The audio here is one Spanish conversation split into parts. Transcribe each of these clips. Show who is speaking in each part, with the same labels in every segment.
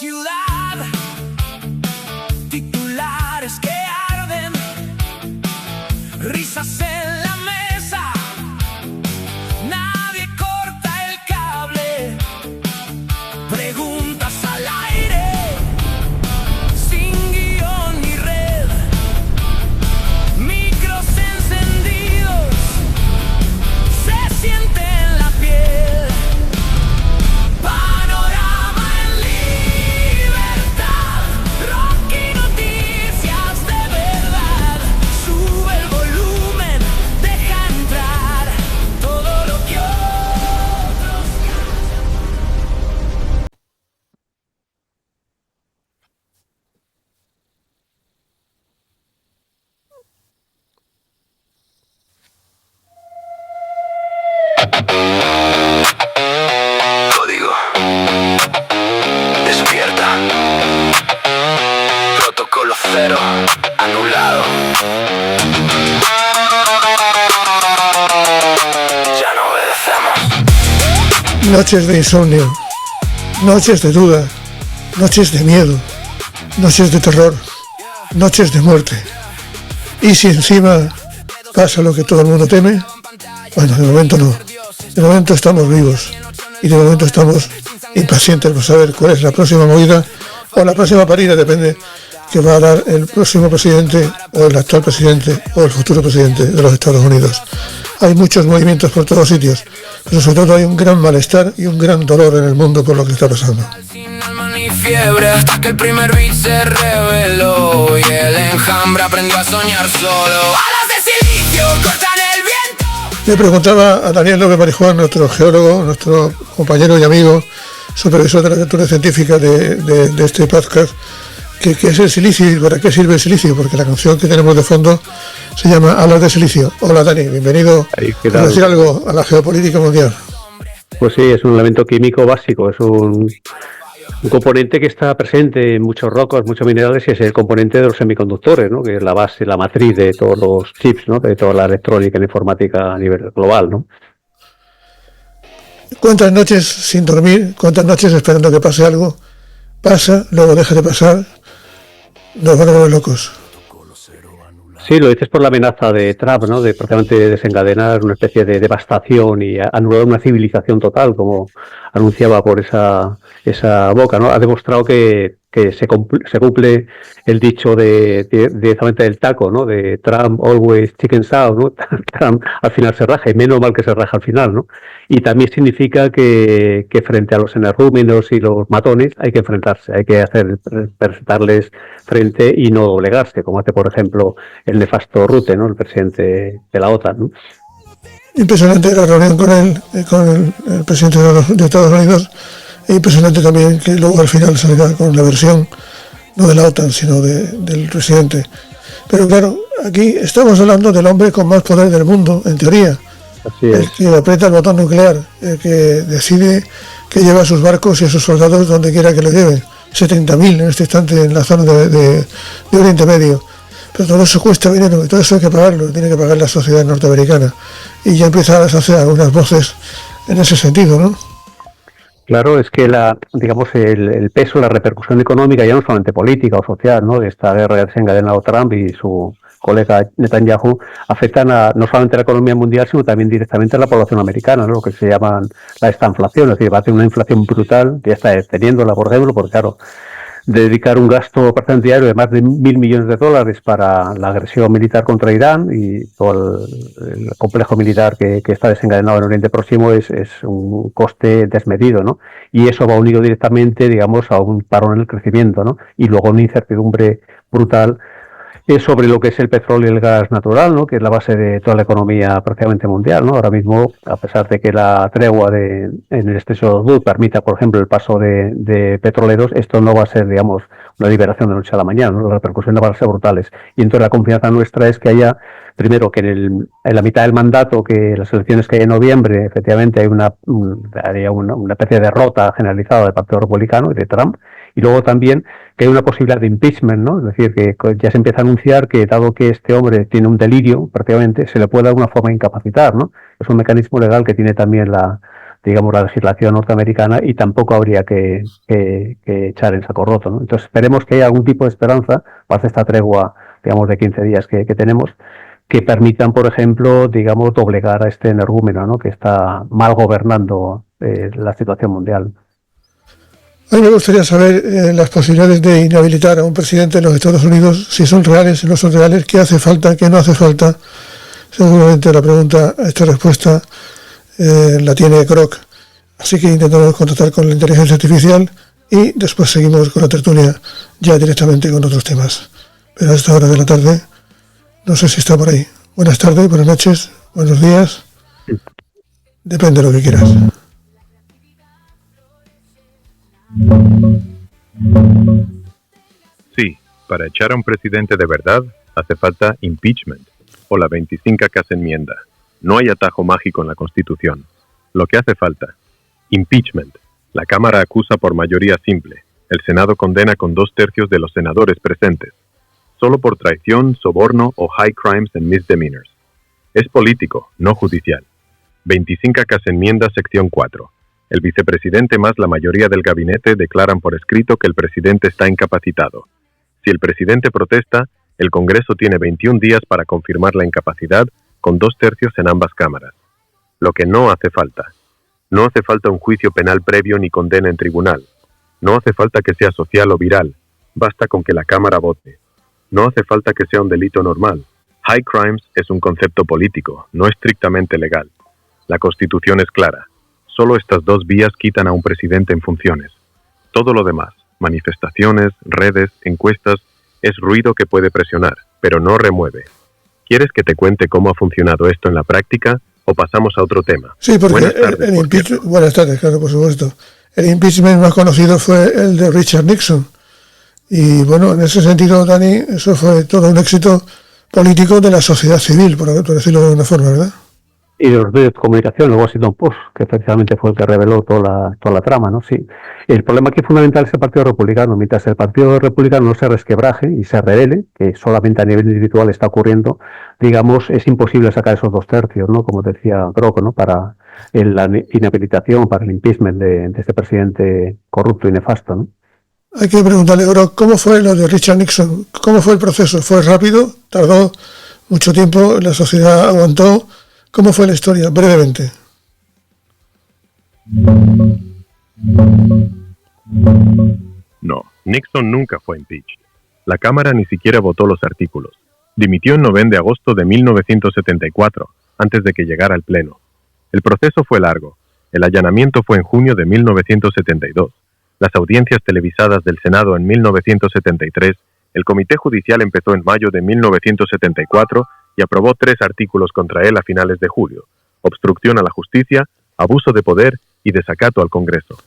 Speaker 1: ciudad, titulares que arden, risas en la mesa, nadie corta el cable, preguntas al aire, sin guión ni red, micros encendidos, se siente en la piel, panorama en libertad, rock y noticias de verdad, sube el volumen, deja entrar todo lo que otros Código. Despierta. Protocolo cero. Anulado. Ya no obedecemos.
Speaker 2: Noches de insomnio, noches de duda, noches de miedo, noches de terror, noches de muerte. Y si encima pasa lo que todo el mundo teme, bueno, de momento no. De momento estamos vivos y de momento estamos impacientes por saber cuál es la próxima movida o la próxima parida, depende que va a dar el próximo presidente o el actual presidente o el futuro presidente de los Estados Unidos. Hay muchos movimientos por todos sitios, pero sobre todo hay un gran malestar y un gran dolor en el mundo por lo que está pasando.
Speaker 1: Al final mano y fiebre hasta que el primer beat se reveló y el enjambre aprendió a soñar solo. Alas de silicio cortan el viento.
Speaker 2: Le preguntaba a Daniel López Marijuán, nuestro geólogo, nuestro compañero y amigo, supervisor de la cultura científica de este podcast, qué es el silicio y para qué sirve el silicio, porque la canción que tenemos de fondo se llama Alas de Silicio. Hola Dani, bienvenido a decir algo a la geopolítica mundial.
Speaker 3: Pues sí, es un elemento químico básico, es un componente que está presente en muchos rocos, muchos minerales, y es el componente de los semiconductores, ¿no? Que es la base, la matriz de todos los chips, ¿no? De toda la electrónica y la informática a nivel global, ¿no?
Speaker 2: ¿Cuántas noches sin dormir? ¿Cuántas noches esperando que pase algo? Pasa, luego deja de pasar, nos van a volver locos.
Speaker 3: Sí, lo dices por la amenaza de Trump, ¿no? De prácticamente desencadenar una especie de devastación y anular una civilización total, como anunciaba por esa boca, ¿no? Ha demostrado que se cumple el dicho directamente del taco, ¿no? De Trump always chicken soup, ¿no? Trump al final se raja, y menos mal que se raja al final, ¿no? Y también significa que frente a los energúmenos y los matones hay que enfrentarse, hay que presentarles frente y no doblegarse, como hace, por ejemplo, el nefasto Rutte, ¿no? El presidente de la OTAN, ¿no?
Speaker 2: Impresionante la reunión con el presidente de Estados Unidos, e impresionante también que luego al final salga con la versión no de la OTAN sino del presidente. Pero claro, aquí estamos hablando del hombre con más poder del mundo, en teoría.
Speaker 3: Así es.
Speaker 2: El que aprieta el botón nuclear, el que decide que lleva a sus barcos y a sus soldados donde quiera que lo lleven. 70.000 en este instante en la zona de Oriente Medio. Pero todo eso cuesta dinero y todo eso hay que pagarlo, tiene que pagar la sociedad norteamericana. Y ya empiezan a hacer algunas voces en ese sentido, ¿no?
Speaker 3: Claro, es que el peso, la repercusión económica, ya no solamente política o social, ¿no? De esta guerra que ha desencadenado Trump y su colega Netanyahu, afectan no solamente a la economía mundial, sino también directamente a la población americana, ¿no? Lo que se llama la estanflación, es decir, va a tener una inflación brutal, ya está teniéndola, por ejemplo, porque claro, dedicar un gasto prácticamente diario de más de $1.000 millones para la agresión militar contra Irán y todo el complejo militar que está desencadenado en Oriente Próximo es un coste desmedido, ¿no? Y eso va unido directamente, digamos, a un parón en el crecimiento, ¿no? Y luego una incertidumbre brutal sobre lo que es el petróleo y el gas natural, ¿no? Que es la base de toda la economía prácticamente mundial, ¿no? Ahora mismo, a pesar de que la tregua en el estrecho de Hormuz permita, por ejemplo, el paso de petroleros, esto no va a ser, digamos, una liberación de noche a la mañana, ¿no? Las repercusiones van a ser brutales. Y entonces la confianza nuestra es que haya, primero, que en la mitad del mandato, que las elecciones que hay en noviembre, efectivamente hay una especie de derrota generalizada del Partido Republicano y de Trump, y luego también que hay una posibilidad de impeachment, ¿no? Es decir, que ya se empieza a anunciar que, dado que este hombre tiene un delirio, prácticamente, se le puede de alguna forma incapacitar, ¿no? Es un mecanismo legal que tiene también la digamos, la legislación norteamericana y tampoco habría que echar en saco roto, ¿no? Entonces esperemos que haya algún tipo de esperanza para esta tregua, digamos, de 15 días que tenemos, que permitan, por ejemplo, digamos, doblegar a este energúmeno, ¿no?, que está mal gobernando la situación mundial.
Speaker 2: A mí me gustaría saber las posibilidades de inhabilitar a un presidente de los Estados Unidos, si son reales, si no son reales, qué hace falta, qué no hace falta. Seguramente la pregunta, esta respuesta la tiene Grok. Así que intentamos contactar con la inteligencia artificial y después seguimos con la tertulia ya directamente con otros temas. Pero a esta hora de la tarde, no sé si está por ahí. Buenas tardes, buenas noches, buenos días. Depende de lo que quieras.
Speaker 4: Sí, para echar a un presidente de verdad hace falta impeachment o la 25 casa enmienda. No hay atajo mágico en la Constitución. Lo que hace falta, impeachment. La Cámara acusa por mayoría simple. El Senado condena con 2/3 de los senadores presentes. Solo por traición, soborno o high crimes and misdemeanors. Es político, no judicial. 25 casa enmienda, sección 4. El vicepresidente más la mayoría del gabinete declaran por escrito que el presidente está incapacitado. Si el presidente protesta, el Congreso tiene 21 días para confirmar la incapacidad con 2/3 en ambas cámaras. Lo que no hace falta. No hace falta un juicio penal previo ni condena en tribunal. No hace falta que sea social o viral. Basta con que la Cámara vote. No hace falta que sea un delito normal. High crimes es un concepto político, no estrictamente legal. La Constitución es clara. Solo estas 2 vías quitan a un presidente en funciones. Todo lo demás, manifestaciones, redes, encuestas, es ruido que puede presionar, pero no remueve. ¿Quieres que te cuente cómo ha funcionado esto en la práctica o pasamos a otro tema?
Speaker 2: Sí, porque buenas tardes, claro, por supuesto. El impeachment más conocido fue el de Richard Nixon. Y bueno, en ese sentido, Dani, eso fue todo un éxito político de la sociedad civil, por decirlo de una forma, ¿verdad?
Speaker 3: Y de los medios de comunicación, el Washington Post, que efectivamente fue el que reveló toda la trama, ¿no? Sí. El problema aquí fundamental es el Partido Republicano. Mientras el Partido Republicano no se resquebraje y se revele, que solamente a nivel individual está ocurriendo, digamos, es imposible sacar esos 2/3, ¿no?, como decía Grok, ¿no?, para la inhabilitación, para el impeachment de este presidente corrupto y nefasto, ¿no?
Speaker 2: Hay que preguntarle, Grok, ¿cómo fue lo de Richard Nixon? ¿Cómo fue el proceso? ¿Fue rápido? ¿Tardó mucho tiempo? ¿La sociedad aguantó? ¿Cómo fue la historia? Brevemente.
Speaker 4: No, Nixon nunca fue impeached. La Cámara ni siquiera votó los artículos. Dimitió en 9 de agosto de 1974, antes de que llegara al Pleno. El proceso fue largo. El allanamiento fue en junio de 1972. Las audiencias televisadas del Senado en 1973. El Comité Judicial empezó en mayo de 1974 y aprobó 3 artículos contra él a finales de julio: obstrucción a la justicia, abuso de poder y desacato al Congreso.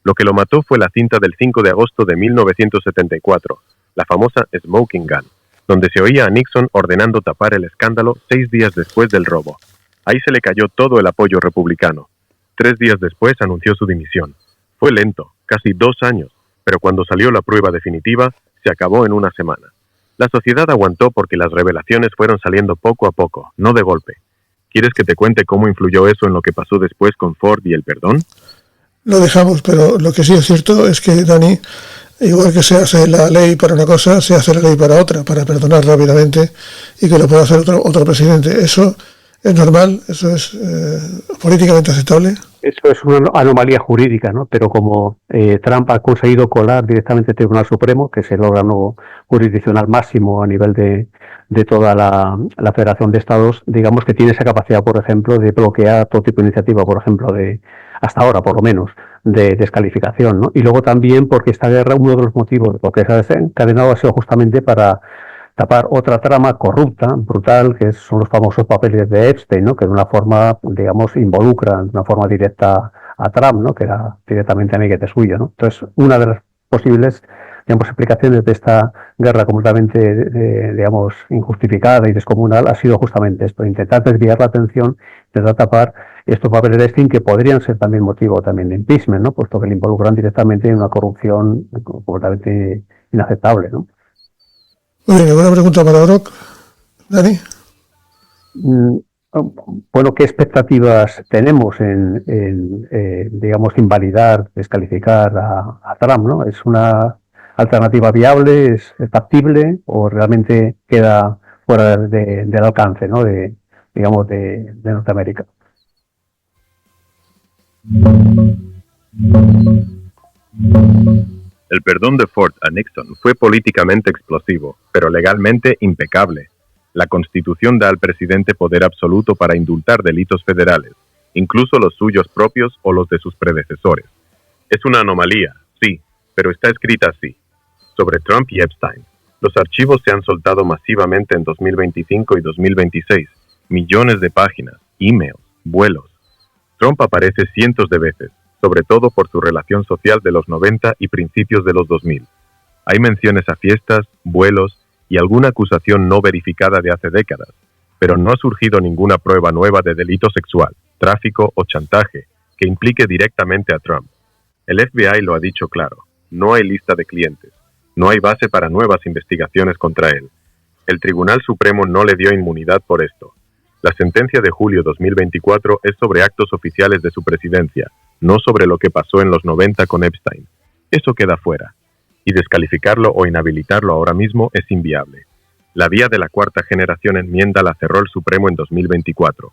Speaker 4: Lo que lo mató fue la cinta del 5 de agosto de 1974, la famosa Smoking Gun, donde se oía a Nixon ordenando tapar el escándalo 6 días después del robo. Ahí se le cayó todo el apoyo republicano. 3 días después anunció su dimisión. Fue lento, casi 2 años, pero cuando salió la prueba definitiva, se acabó en una semana. La sociedad aguantó porque las revelaciones fueron saliendo poco a poco, no de golpe. ¿Quieres que te cuente cómo influyó eso en lo que pasó después con Ford y el perdón?
Speaker 2: Lo dejamos, pero lo que sí es cierto es que, Dani, igual que se hace la ley para una cosa, se hace la ley para otra, para perdonar rápidamente y que lo pueda hacer otro presidente. Eso es normal, eso es políticamente aceptable.
Speaker 3: Eso es una anomalía jurídica, ¿no? Pero como Trump ha conseguido colar directamente al Tribunal Supremo, que es el órgano jurisdiccional máximo a nivel de toda la Federación de Estados, digamos que tiene esa capacidad, por ejemplo, de bloquear todo tipo de iniciativa, por ejemplo, hasta ahora, por lo menos, de descalificación, ¿no? Y luego también porque esta guerra, uno de los motivos por que se ha desencadenado ha sido justamente para tapar otra trama corrupta, brutal, que son los famosos papeles de Epstein, ¿no?, que de una forma, digamos, involucra de una forma directa a Trump, ¿no?, que era directamente amiguete suyo, ¿no? Entonces, una de las posibles, digamos, explicaciones de esta guerra completamente, digamos, injustificada y descomunal ha sido justamente esto: intentar desviar la atención, intentar tapar estos papeles de Epstein, que podrían ser también motivo también de impeachment, ¿no?, puesto que le involucran directamente en una corrupción completamente inaceptable, ¿no?
Speaker 2: Muy bien, ¿alguna pregunta para Grok, Dani?
Speaker 3: bueno, ¿qué expectativas tenemos digamos, invalidar, descalificar a Trump, ¿no? ¿Es una alternativa viable, es factible o realmente queda fuera del alcance, ¿no? digamos, de Norteamérica?
Speaker 4: El perdón de Ford a Nixon fue políticamente explosivo, pero legalmente impecable. La Constitución da al presidente poder absoluto para indultar delitos federales, incluso los suyos propios o los de sus predecesores. Es una anomalía, sí, pero está escrita así. Sobre Trump y Epstein, los archivos se han soltado masivamente en 2025 y 2026, millones de páginas, emails, vuelos. Trump aparece cientos de veces, sobre todo por su relación social de los 90 y principios de los 2000. Hay menciones a fiestas, vuelos y alguna acusación no verificada de hace décadas, pero no ha surgido ninguna prueba nueva de delito sexual, tráfico o chantaje que implique directamente a Trump. El FBI lo ha dicho claro, no hay lista de clientes, no hay base para nuevas investigaciones contra él. El Tribunal Supremo no le dio inmunidad por esto. La sentencia de julio 2024 es sobre actos oficiales de su presidencia, no sobre lo que pasó en los 90 con Epstein. Eso queda fuera. Y descalificarlo o inhabilitarlo ahora mismo es inviable. La vía de la cuarta generación enmienda la cerró el Supremo en 2024.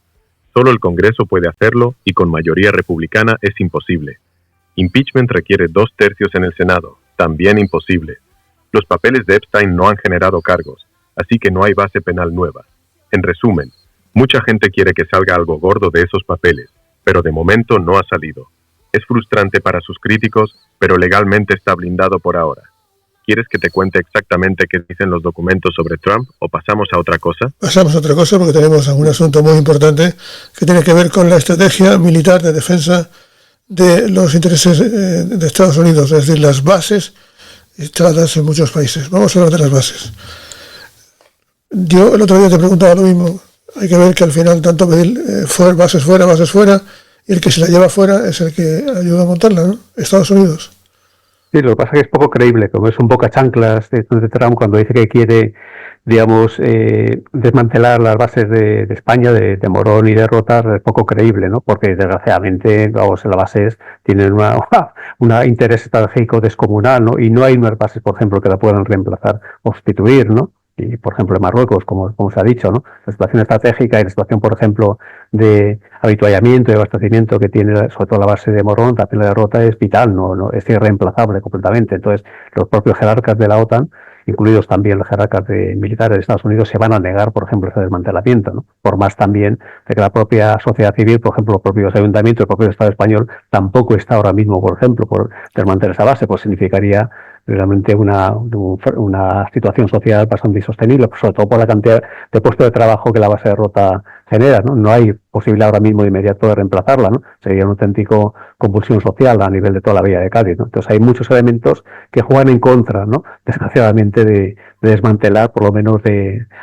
Speaker 4: Solo el Congreso puede hacerlo y con mayoría republicana es imposible. Impeachment requiere 2/3 en el Senado, también imposible. Los papeles de Epstein no han generado cargos, así que no hay base penal nueva. En resumen, mucha gente quiere que salga algo gordo de esos papeles, pero de momento no ha salido. Es frustrante para sus críticos, pero legalmente está blindado por ahora. ¿Quieres que te cuente exactamente qué dicen los documentos sobre Trump o pasamos a otra cosa?
Speaker 2: Pasamos a otra cosa porque tenemos un asunto muy importante que tiene que ver con la estrategia militar de defensa de los intereses de Estados Unidos, es decir, las bases instaladas en muchos países. Vamos a hablar de las bases. Yo el otro día te preguntaba lo mismo. Hay que ver que al final tanto pedir bases fuera, y el que se la lleva fuera es el que ayuda a montarla, ¿no? Estados Unidos.
Speaker 3: Sí, lo que pasa es que es poco creíble, como es un poco a chanclas de Trump cuando dice que quiere, digamos, desmantelar las bases de España, de Morón y de Rota, es poco creíble, ¿no? Porque desgraciadamente, vamos, las bases tienen un interés estratégico descomunal, ¿no? Y no hay unas bases, por ejemplo, que la puedan reemplazar o sustituir, ¿no? Y, por ejemplo, en Marruecos, como se ha dicho, ¿no? La situación estratégica y la situación, por ejemplo, de habituallamiento y abastecimiento que tiene, sobre todo la base de Morón, también la de Rota, es vital, no es irreemplazable completamente. Entonces, los propios jerarcas de la OTAN, incluidos también los jerarcas militares de Estados Unidos, se van a negar, por ejemplo, ese desmantelamiento, ¿no? Por más también de que la propia sociedad civil, por ejemplo, los propios ayuntamientos, el propio Estado español, tampoco está ahora mismo, por ejemplo, por desmantelar esa base, pues significaría realmente una situación social bastante insostenible, sobre todo por la cantidad de puestos de trabajo que la base de Rota genera, ¿no? No hay posibilidad ahora mismo de inmediato de reemplazarla, ¿no? Sería una auténtica convulsión social a nivel de toda la villa de Cádiz, ¿no? Entonces hay muchos elementos que juegan en contra, ¿no? Desgraciadamente de desmantelar, por lo menos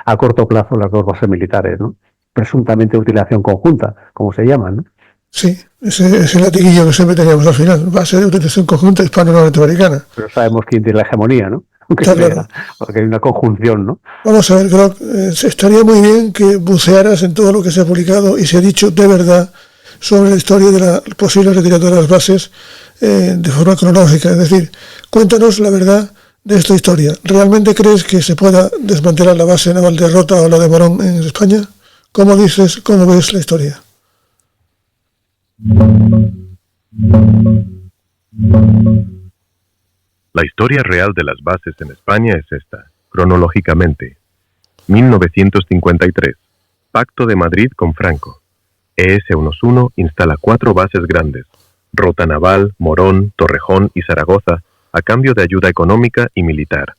Speaker 3: a corto plazo, las dos bases militares, ¿no? Presuntamente de utilización conjunta, como se llaman, ¿no?
Speaker 2: Sí, ese latiguillo que siempre teníamos al final, base de utilización conjunta hispano-norteamericana.
Speaker 3: Pero sabemos quién tiene la hegemonía, ¿no? Claro. Porque hay una conjunción, ¿no?
Speaker 2: Vamos a ver, creo que estaría muy bien que bucearas en todo lo que se ha publicado y se ha dicho de verdad sobre la historia de la posible retirada de las bases de forma cronológica. Es decir, cuéntanos la verdad de esta historia. ¿Realmente crees que se pueda desmantelar la base naval de Rota o la de Morón en España? ¿Cómo ves la historia?
Speaker 4: La historia real de las bases en España es esta, cronológicamente. 1953. Pacto de Madrid con Franco. ES-1 instala 4 bases grandes, Rota Naval, Morón, Torrejón y Zaragoza, a cambio de ayuda económica y militar.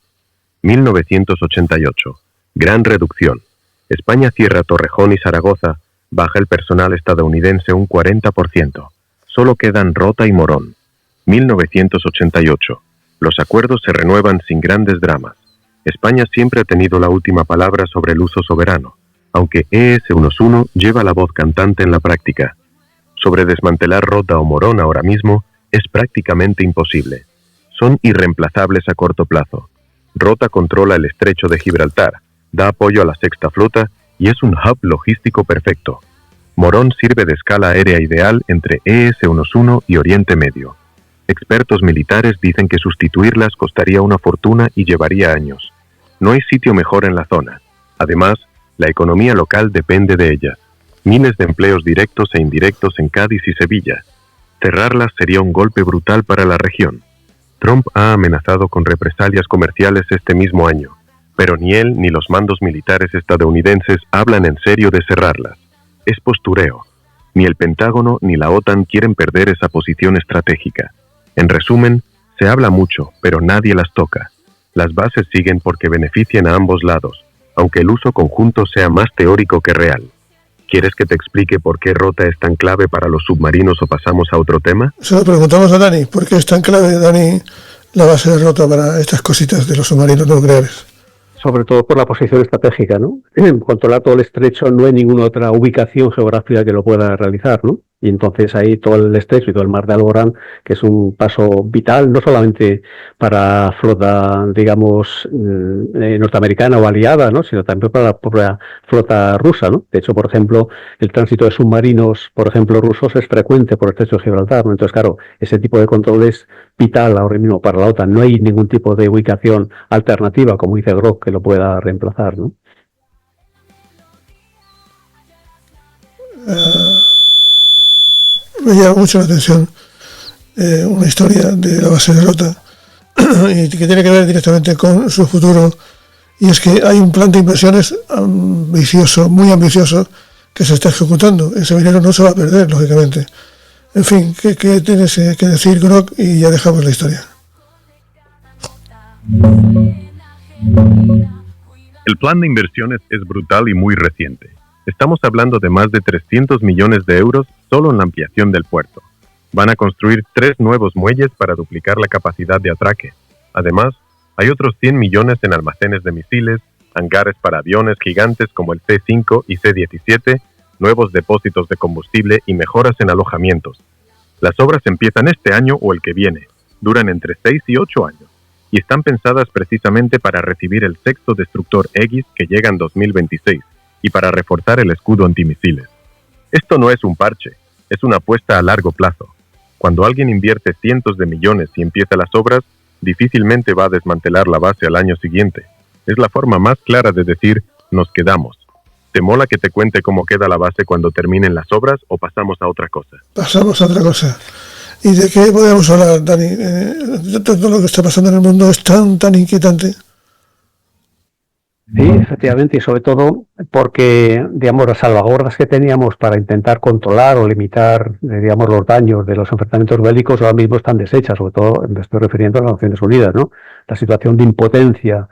Speaker 4: 1988. Gran reducción. España cierra Torrejón y Zaragoza, baja el personal estadounidense un 40%. Solo quedan Rota y Morón. 1988. Los acuerdos se renuevan sin grandes dramas. España siempre ha tenido la última palabra sobre el uso soberano, aunque ES-1 lleva la voz cantante en la práctica. Sobre desmantelar Rota o Morón ahora mismo es prácticamente imposible. Son irreemplazables a corto plazo. Rota controla el estrecho de Gibraltar, da apoyo a la Sexta Flota y es un hub logístico perfecto. Morón sirve de escala aérea ideal entre ES-11 y Oriente Medio. Expertos militares dicen que sustituirlas costaría una fortuna y llevaría años. No hay sitio mejor en la zona. Además, la economía local depende de ellas. Miles de empleos directos e indirectos en Cádiz y Sevilla. Cerrarlas sería un golpe brutal para la región. Trump ha amenazado con represalias comerciales este mismo año, pero ni él ni los mandos militares estadounidenses hablan en serio de cerrarlas. Es postureo. Ni el Pentágono ni la OTAN quieren perder esa posición estratégica. En resumen, se habla mucho, pero nadie las toca. Las bases siguen porque benefician a ambos lados, aunque el uso conjunto sea más teórico que real. ¿Quieres que te explique por qué Rota es tan clave para los submarinos o pasamos a otro tema?
Speaker 2: Se lo preguntamos a Dani. ¿Por qué es tan clave, Dani, la base de Rota para estas cositas de los submarinos nucleares?
Speaker 3: Sobre todo por la posición estratégica, ¿no? Controlar todo el estrecho, no hay ninguna otra ubicación geográfica que lo pueda realizar, ¿no? Y entonces ahí todo el estrecho y todo el mar de Alborán, que es un paso vital, no solamente para flota, digamos, norteamericana o aliada, ¿no? Sino también para la propia flota rusa, ¿no? De hecho, por ejemplo, el tránsito de submarinos, por ejemplo, rusos es frecuente por el estrecho de Gibraltar, ¿no? Entonces, claro, ese tipo de control es vital ahora mismo para la OTAN. No hay ningún tipo de ubicación alternativa, como dice Grock, que lo pueda reemplazar, ¿no?
Speaker 2: Me llama mucho la atención una historia de la base de Rota y que tiene que ver directamente con su futuro, y es que hay un plan de inversiones ambicioso, muy ambicioso, que se está ejecutando. Ese dinero no se va a perder, lógicamente. En fin, ¿qué tienes que decir, Grock? Y ya dejamos la historia.
Speaker 4: El plan de inversiones es brutal y muy reciente. Estamos hablando de más de 300 millones de euros solo en la ampliación del puerto. Van a construir 3 nuevos muelles para duplicar la capacidad de atraque. Además, hay otros 100 millones en almacenes de misiles, hangares para aviones gigantes como el C-5 y C-17, nuevos depósitos de combustible y mejoras en alojamientos. Las obras empiezan este año o el que viene, duran entre 6 y 8 años, y están pensadas precisamente para recibir el 6º destructor Aegis que llega en 2026. Y para reforzar el escudo antimisiles. Esto no es un parche, es una apuesta a largo plazo. Cuando alguien invierte cientos de millones y empieza las obras, difícilmente va a desmantelar la base al año siguiente. Es la forma más clara de decir, nos quedamos. ¿Te mola que te cuente cómo queda la base cuando terminen las obras o pasamos a otra cosa?
Speaker 2: Pasamos a otra cosa. ¿Y de qué podemos hablar, Dani? Todo lo que está pasando en el mundo es tan inquietante.
Speaker 3: Sí, efectivamente, y sobre todo porque, digamos, las salvaguardas que teníamos para intentar controlar o limitar, digamos, los daños de los enfrentamientos bélicos ahora mismo están deshechas, sobre todo me estoy refiriendo a las Naciones Unidas, ¿no? La situación de impotencia,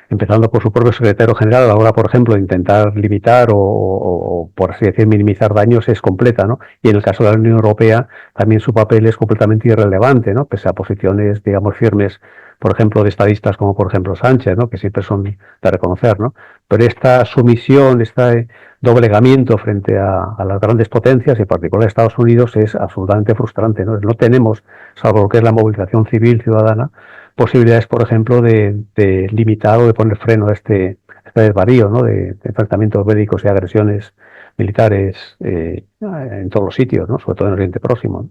Speaker 3: empezando por su propio secretario general a la hora, por ejemplo, de intentar limitar o por así decir, minimizar daños es completa, ¿no? Y en el caso de la Unión Europea también su papel es completamente irrelevante, ¿no? Pese a posiciones, digamos, firmes, por ejemplo, de estadistas como, por ejemplo, Sánchez, ¿no? Que siempre son de reconocer, ¿no? Pero esta sumisión, este doblegamiento frente a las grandes potencias, y en particular Estados Unidos, es absolutamente frustrante, ¿no? No tenemos, salvo lo que es la movilización civil ciudadana, posibilidades, por ejemplo, de limitar o de poner freno a este desvarío, ¿no? De enfrentamientos bélicos y agresiones militares en todos los sitios, ¿no? Sobre todo en Oriente Próximo, ¿no?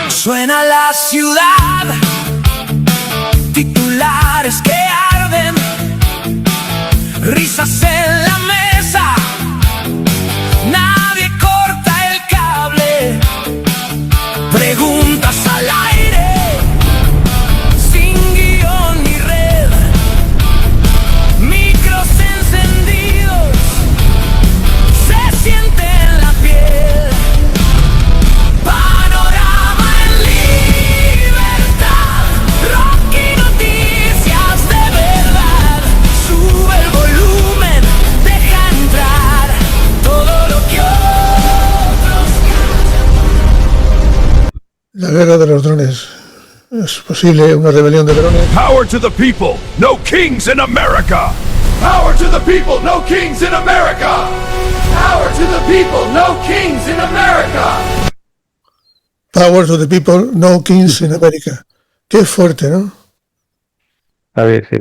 Speaker 1: Suena la ciudad, titulares que arden, risas en la mesa, nadie corta el cable, preguntas al aire, sin guión ni red, micros encendidos, se siente en la piel.
Speaker 2: La guerra de los drones. ¿Es posible una rebelión de drones?
Speaker 5: Power to the people! No kings in America! Power to the people, no kings in America! Power to the people, no kings in America!
Speaker 2: Power to the people, no kings in America. Qué fuerte, ¿no?
Speaker 3: A ver, sí.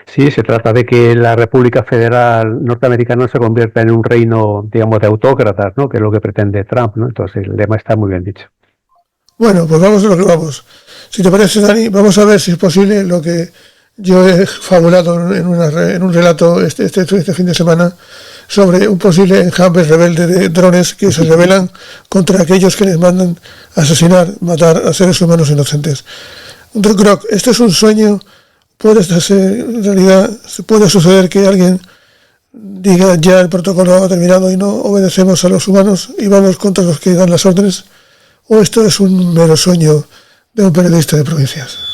Speaker 3: Sí, se trata de que la República Federal Norteamericana se convierta en un reino, digamos, de autócratas, ¿no? Que es lo que pretende Trump, ¿no? Entonces el lema está muy bien dicho.
Speaker 2: Bueno, pues vamos a lo que vamos. Si te parece, Dani, vamos a ver si es posible lo que yo he fabulado en un relato este fin de semana sobre un posible enjambre rebelde de drones que se rebelan contra aquellos que les mandan asesinar, matar a seres humanos inocentes. Grok, esto es un sueño, puede ser en realidad, puede suceder que alguien diga ya el protocolo ha terminado y no obedecemos a los humanos y vamos contra los que dan las órdenes, o esto es un mero sueño de un periodista de provincias.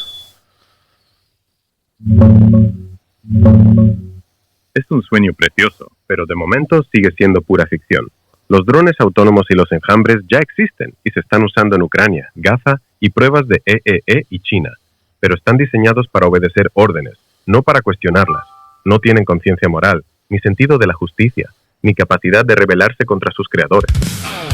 Speaker 4: Es un sueño precioso, pero de momento sigue siendo pura ficción. Los drones autónomos y los enjambres ya existen y se están usando en Ucrania, Gaza y pruebas de EEE y China, pero están diseñados para obedecer órdenes, no para cuestionarlas. No tienen conciencia moral, ni sentido de la justicia, ni capacidad de rebelarse contra sus creadores.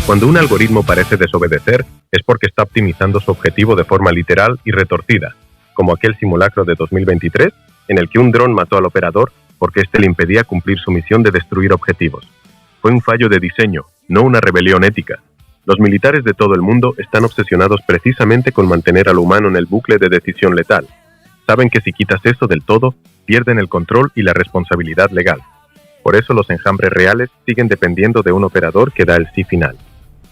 Speaker 4: Cuando un algoritmo parece desobedecer, es porque está optimizando su objetivo de forma literal y retorcida, como aquel simulacro de 2023, en el que un dron mató al operador porque éste le impedía cumplir su misión de destruir objetivos. Fue un fallo de diseño, no una rebelión ética. Los militares de todo el mundo están obsesionados precisamente con mantener al humano en el bucle de decisión letal. Saben que si quitas eso del todo, pierden el control y la responsabilidad legal. Por eso los enjambres reales siguen dependiendo de un operador que da el sí final.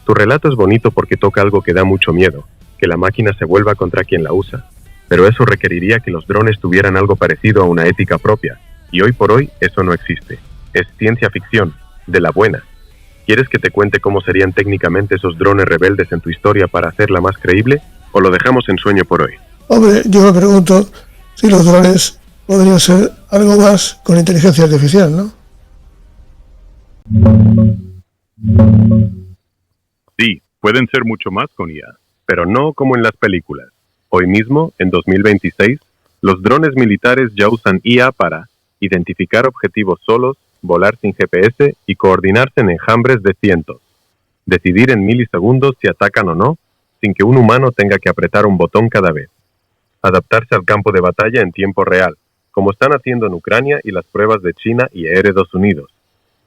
Speaker 4: Tu relato es bonito porque toca algo que da mucho miedo, que la máquina se vuelva contra quien la usa. Pero eso requeriría que los drones tuvieran algo parecido a una ética propia, y hoy por hoy eso no existe. Es ciencia ficción, de la buena. ¿Quieres que te cuente cómo serían técnicamente esos drones rebeldes en tu historia para hacerla más creíble, o lo dejamos en sueño por hoy?
Speaker 2: Hombre, yo me pregunto si los drones podrían ser algo más con inteligencia artificial, ¿no?
Speaker 4: Sí, pueden ser mucho más con IA, pero no como en las películas. Hoy mismo, en 2026, los drones militares ya usan IA para identificar objetivos solos, volar sin GPS y coordinarse en enjambres de cientos. Decidir en milisegundos si atacan o no, sin que un humano tenga que apretar un botón cada vez. Adaptarse al campo de batalla en tiempo real, como están haciendo en Ucrania y las pruebas de China y Estados Unidos.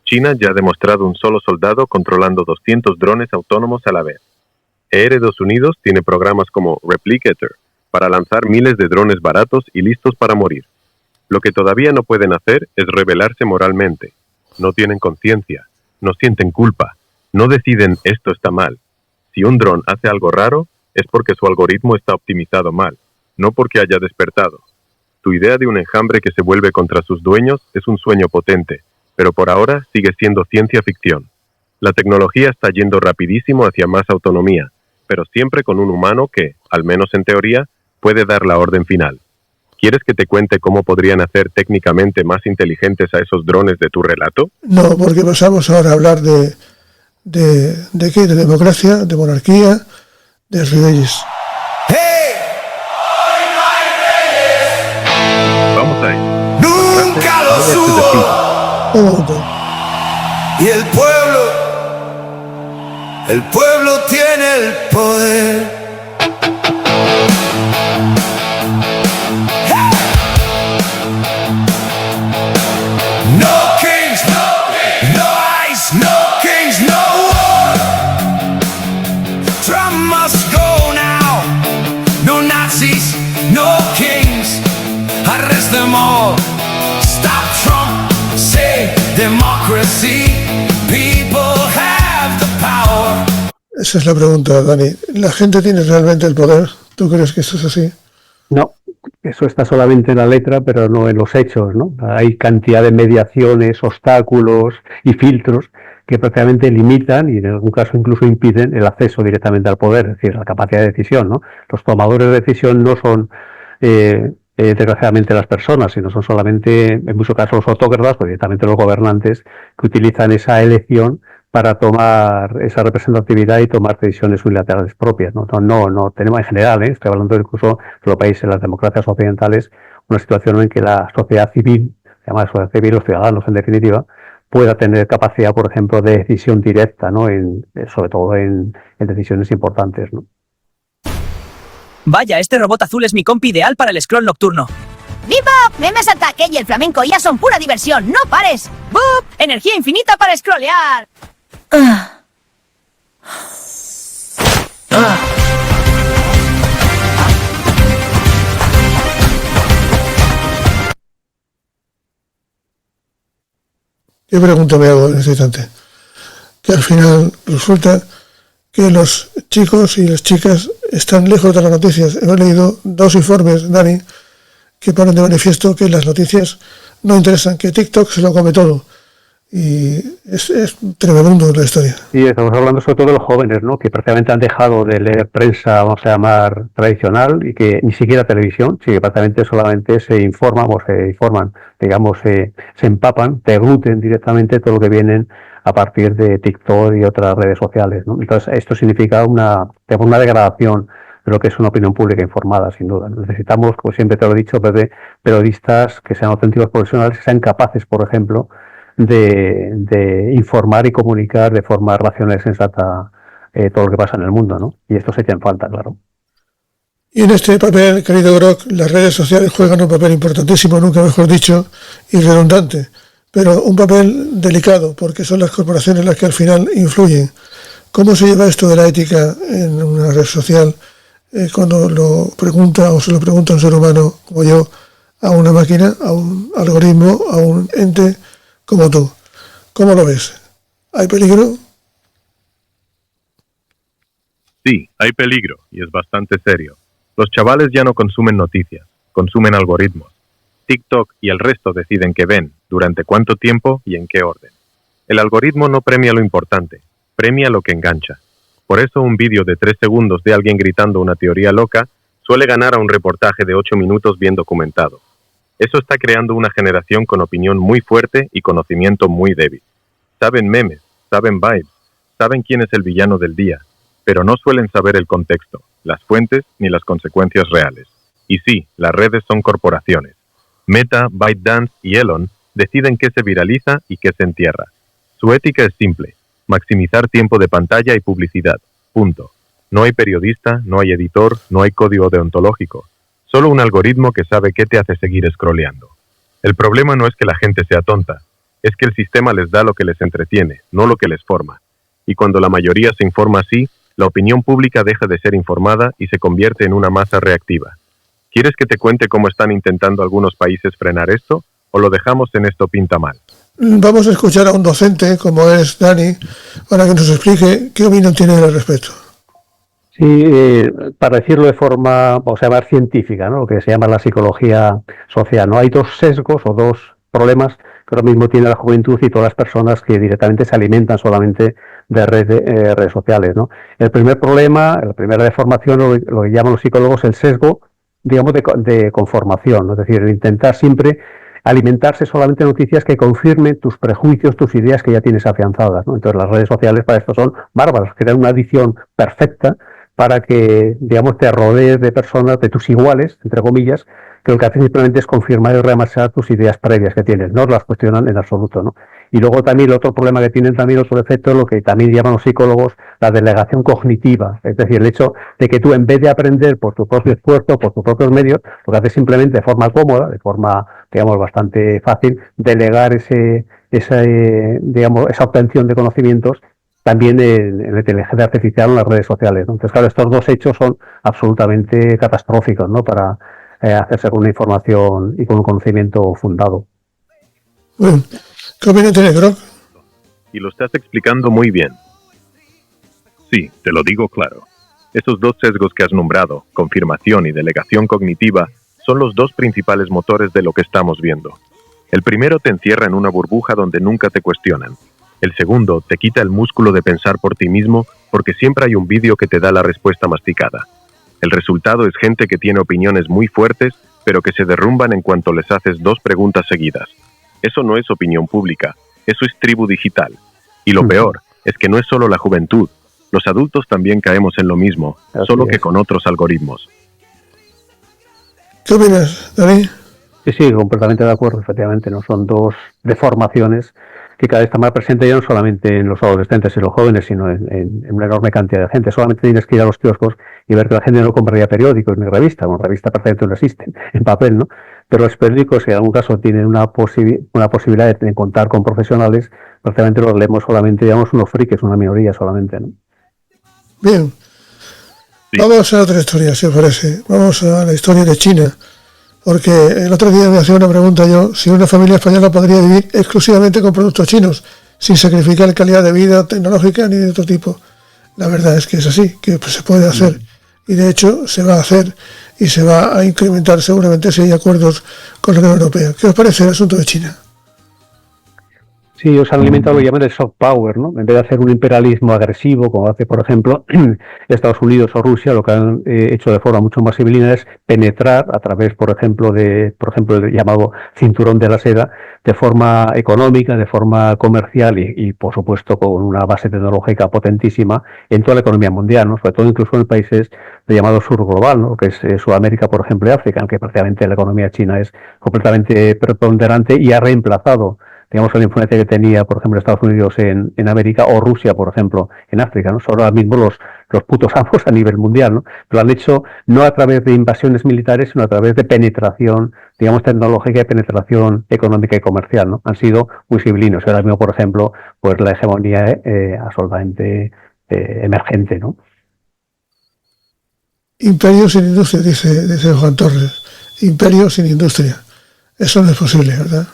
Speaker 4: China ya ha demostrado un solo soldado controlando 200 drones autónomos a la vez. Estados Unidos tiene programas como Replicator para lanzar miles de drones baratos y listos para morir. Lo que todavía no pueden hacer es rebelarse moralmente. No tienen conciencia, no sienten culpa, no deciden esto está mal. Si un dron hace algo raro, es porque su algoritmo está optimizado mal, no porque haya despertado. Tu idea de un enjambre que se vuelve contra sus dueños es un sueño potente, pero por ahora sigue siendo ciencia ficción. La tecnología está yendo rapidísimo hacia más autonomía, pero siempre con un humano que, al menos en teoría, puede dar la orden final. ¿Quieres que te cuente cómo podrían hacer técnicamente más inteligentes a esos drones de tu relato?
Speaker 2: No, porque pasamos ahora a hablar ¿de qué? De democracia, de monarquía, de reyes.
Speaker 4: Vamos a ello.
Speaker 5: Nunca lo subo.
Speaker 2: Un momento.
Speaker 5: Y el pueblo tiene el poder. No kings, no ice, no kings, no war. Trump must go now. No Nazis, no kings. Arrest them all. Stop Trump. Say democracy. People have the power.
Speaker 2: Esa es la pregunta, Dani. ¿La gente tiene realmente el poder? ¿Tú crees que eso es así?
Speaker 3: No, eso está solamente en la letra, pero no en los hechos, ¿no? Hay cantidad de mediaciones, obstáculos y filtros que prácticamente limitan y en algún caso incluso impiden el acceso directamente al poder, es decir, la capacidad de decisión, ¿no? Los tomadores de decisión no son desgraciadamente las personas, sino son solamente, en muchos casos, los autócratas, o directamente los gobernantes que utilizan esa elección para tomar esa representatividad y tomar decisiones unilaterales propias. No tenemos en general, estoy hablando incluso de los países, las democracias occidentales, una situación en que la sociedad civil además sociedad civil, los ciudadanos en definitiva, pueda tener capacidad, por ejemplo, de decisión directa, ¿no? Sobre todo en decisiones importantes, ¿no?
Speaker 6: Vaya, este robot azul es mi compi ideal para el scroll nocturno.
Speaker 7: ¡Viva! Memes ataque y el flamenco ya son pura diversión, ¡no pares!
Speaker 6: ¡Bup! Energía infinita para scrollear.
Speaker 2: ¿Qué pregunta me hago en este instante? Que al final resulta que los chicos y las chicas están lejos de las noticias. He leído 2 informes, Dani, que ponen de manifiesto que las noticias no interesan, que TikTok se lo come todo. Y es tremendo la historia.
Speaker 3: Sí, estamos hablando sobre todo de los jóvenes, ¿no? Que prácticamente han dejado de leer prensa, vamos a llamar, tradicional, y que ni siquiera televisión, sí, que prácticamente solamente se informan, digamos, se empapan, te gluten directamente todo lo que vienen a partir de TikTok y otras redes sociales, ¿no? Entonces, esto significa una degradación de lo que es una opinión pública informada, sin duda. Necesitamos, como siempre te lo he dicho, periodistas que sean auténticos profesionales, que sean capaces, por ejemplo, de informar y comunicar de forma racional y sensata todo lo que pasa en el mundo, ¿no? Y esto se echa en falta, claro.
Speaker 2: Y en este papel, querido Grok, las redes sociales juegan un papel importantísimo, nunca mejor dicho, y redundante, pero un papel delicado, porque son las corporaciones las que al final influyen. ¿Cómo se lleva esto de la ética en una red social cuando lo pregunta o se lo pregunta un ser humano como yo a una máquina, a un algoritmo, a un ente como tú? ¿Cómo lo ves? ¿Hay peligro?
Speaker 4: Sí, hay peligro, y es bastante serio. Los chavales ya no consumen noticias, consumen algoritmos. TikTok y el resto deciden qué ven, durante cuánto tiempo y en qué orden. El algoritmo no premia lo importante, premia lo que engancha. Por eso un vídeo de 3 segundos de alguien gritando una teoría loca suele ganar a un reportaje de 8 minutos bien documentado. Eso está creando una generación con opinión muy fuerte y conocimiento muy débil. Saben memes, saben vibes, saben quién es el villano del día, pero no suelen saber el contexto, las fuentes ni las consecuencias reales. Y sí, las redes son corporaciones. Meta, ByteDance y Elon deciden qué se viraliza y qué se entierra. Su ética es simple: maximizar tiempo de pantalla y publicidad. Punto. No hay periodista, no hay editor, no hay código deontológico. Solo un algoritmo que sabe qué te hace seguir scrolleando. El problema no es que la gente sea tonta, es que el sistema les da lo que les entretiene, no lo que les forma. Y cuando la mayoría se informa así, la opinión pública deja de ser informada y se convierte en una masa reactiva. ¿Quieres que te cuente cómo están intentando algunos países frenar esto? ¿O lo dejamos en esto pinta mal?
Speaker 2: Vamos a escuchar a un docente, como es Dani, para que nos explique qué opinión tiene al respecto.
Speaker 3: Sí, para decirlo de forma, vamos a llamar científica, ¿no? Lo que se llama la psicología social, ¿no? Hay 2 sesgos o 2 problemas que ahora mismo tiene la juventud y todas las personas que directamente se alimentan solamente de redes sociales, ¿no? El primer problema, la primera deformación, lo que llaman los psicólogos el sesgo, digamos, de conformación, ¿no? Es decir, el intentar siempre alimentarse solamente de noticias que confirmen tus prejuicios, tus ideas que ya tienes afianzadas, ¿no? Entonces las redes sociales para esto son bárbaras, crean una adición perfecta para que, digamos, te rodees de personas, de tus iguales, entre comillas, que lo que hacen simplemente es confirmar y remarcar tus ideas previas que tienes, no las cuestionan en absoluto, ¿no? Y luego también el otro problema que tienen también otro efecto es lo que también llaman los psicólogos la delegación cognitiva, es decir, el hecho de que tú en vez de aprender por tu propio esfuerzo, por tus propios medios, lo que haces simplemente de forma cómoda, de forma, digamos, bastante fácil, delegar esa obtención de conocimientos también en la inteligencia artificial o en las redes sociales, ¿no? Entonces, claro, estos 2 hechos son absolutamente catastróficos, ¿no? Para hacerse con una información y con un conocimiento fundado.
Speaker 2: Bueno, ¿qué opinión tienes, Grok?
Speaker 4: Y lo estás explicando muy bien. Sí, te lo digo claro. Esos 2 sesgos que has nombrado, confirmación y delegación cognitiva, son los 2 principales motores de lo que estamos viendo. El primero te encierra en una burbuja donde nunca te cuestionan. El segundo te quita el músculo de pensar por ti mismo porque siempre hay un vídeo que te da la respuesta masticada. El resultado es gente que tiene opiniones muy fuertes, pero que se derrumban en cuanto les haces 2 preguntas seguidas. Eso no es opinión pública, eso es tribu digital. Y lo peor es que no es solo la juventud, los adultos también caemos en lo mismo, solo que con otros algoritmos.
Speaker 2: ¿Qué opinas, Dani?
Speaker 3: Sí, completamente de acuerdo, efectivamente, ¿no? Son dos deformaciones que cada vez están más presentes ya no solamente en los adolescentes y los jóvenes, sino en una enorme cantidad de gente. Solamente tienes que ir a los kioscos y ver que la gente no compraría periódicos ni revistas. Bueno, revistas prácticamente no existen en papel, ¿no? Pero los periódicos, si en algún caso tienen una posibilidad de contar con profesionales, prácticamente los leemos solamente, digamos, unos frikis, una minoría solamente, ¿no?
Speaker 2: Bien. Sí. Vamos a otra historia, si os parece. Vamos a la historia de China. Porque el otro día me hacía una pregunta yo, si una familia española podría vivir exclusivamente con productos chinos, sin sacrificar calidad de vida tecnológica ni de otro tipo. La verdad es que es así, que se puede hacer. Y de hecho se va a hacer y se va a incrementar seguramente si hay acuerdos con la Unión Europea. ¿Qué os parece el asunto de China?
Speaker 3: Sí, ellos han alimentado lo que llaman el soft power, ¿no? En vez de hacer un imperialismo agresivo, como hace, por ejemplo, Estados Unidos o Rusia, lo que han hecho de forma mucho más civilina es penetrar a través, por ejemplo, del llamado cinturón de la seda, de forma económica, de forma comercial y por supuesto, con una base tecnológica potentísima en toda la economía mundial, ¿no? Sobre todo incluso en países de llamado sur global, ¿no? Que es Sudamérica, por ejemplo, y África, en que prácticamente la economía china es completamente preponderante y ha reemplazado, digamos, la influencia que tenía, por ejemplo, Estados Unidos en América o Rusia, por ejemplo, en África, ¿no? Son ahora mismo los putos amos a nivel mundial, ¿no? Pero lo han hecho no a través de invasiones militares, sino a través de penetración, digamos, tecnológica y penetración económica y comercial, ¿no? Han sido muy civilinos. Ahora mismo, por ejemplo, pues la hegemonía absolutamente emergente, ¿no?
Speaker 2: Imperio sin industria, dice Juan Torres. Imperio sin industria. Eso no es posible, ¿verdad?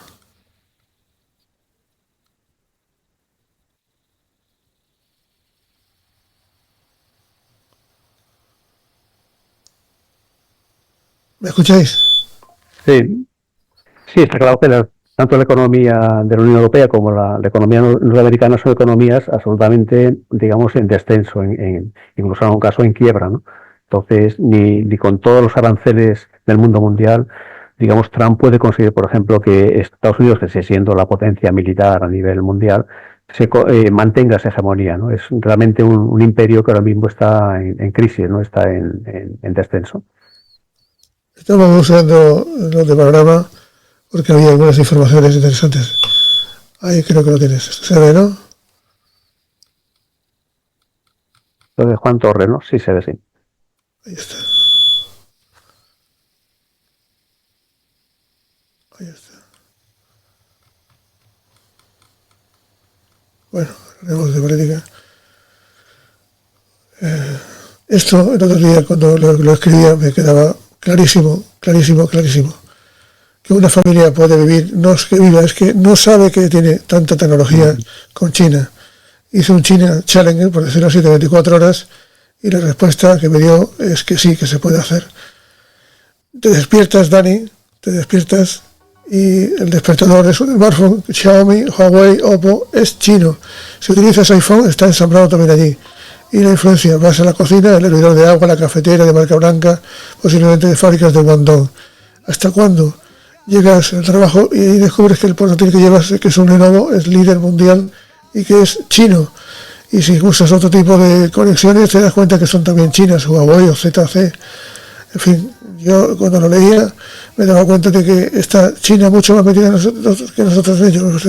Speaker 2: ¿Me escucháis?
Speaker 3: Sí, está claro que tanto la economía de la Unión Europea como la economía norteamericana son economías absolutamente, digamos, en descenso, incluso en un caso en quiebra, ¿no? Entonces, ni con todos los aranceles del mundo mundial, digamos, Trump puede conseguir, por ejemplo, que Estados Unidos, que sigue siendo la potencia militar a nivel mundial, mantenga esa hegemonía, ¿no? Es realmente un imperio que ahora mismo está en crisis, ¿no? Está en descenso.
Speaker 2: Estamos usando los de programa porque había algunas informaciones interesantes. Ahí creo que lo tienes. ¿Se ve, no?
Speaker 3: Lo de Juan Torres, ¿no? Sí, se ve, sí.
Speaker 2: Ahí está. Ahí está. Bueno, hablemos de política. Esto el otro día cuando lo escribía me quedaba clarísimo, que una familia puede vivir, no es que viva, es que no sabe que tiene tanta tecnología con China. Hice un China Challenger, por decirlo así, de 24 horas, y la respuesta que me dio es que sí, que se puede hacer. Te despiertas, Dani, y el despertador de su smartphone, Xiaomi, Huawei, Oppo, es chino. Si utilizas iPhone, está ensamblado también allí. Y la influencia, vas a la cocina, el hervidor de agua, la cafetera de marca blanca, posiblemente de fábricas de Guangdong. ¿Hasta cuándo? Llegas al trabajo y descubres que el portátil que llevas, que es un Lenovo, es líder mundial y que es chino. Y si usas otro tipo de conexiones, te das cuenta que son también chinas, Huawei o ZC. En fin, yo cuando lo leía me daba cuenta de que está China mucho más metida que nosotros ellos.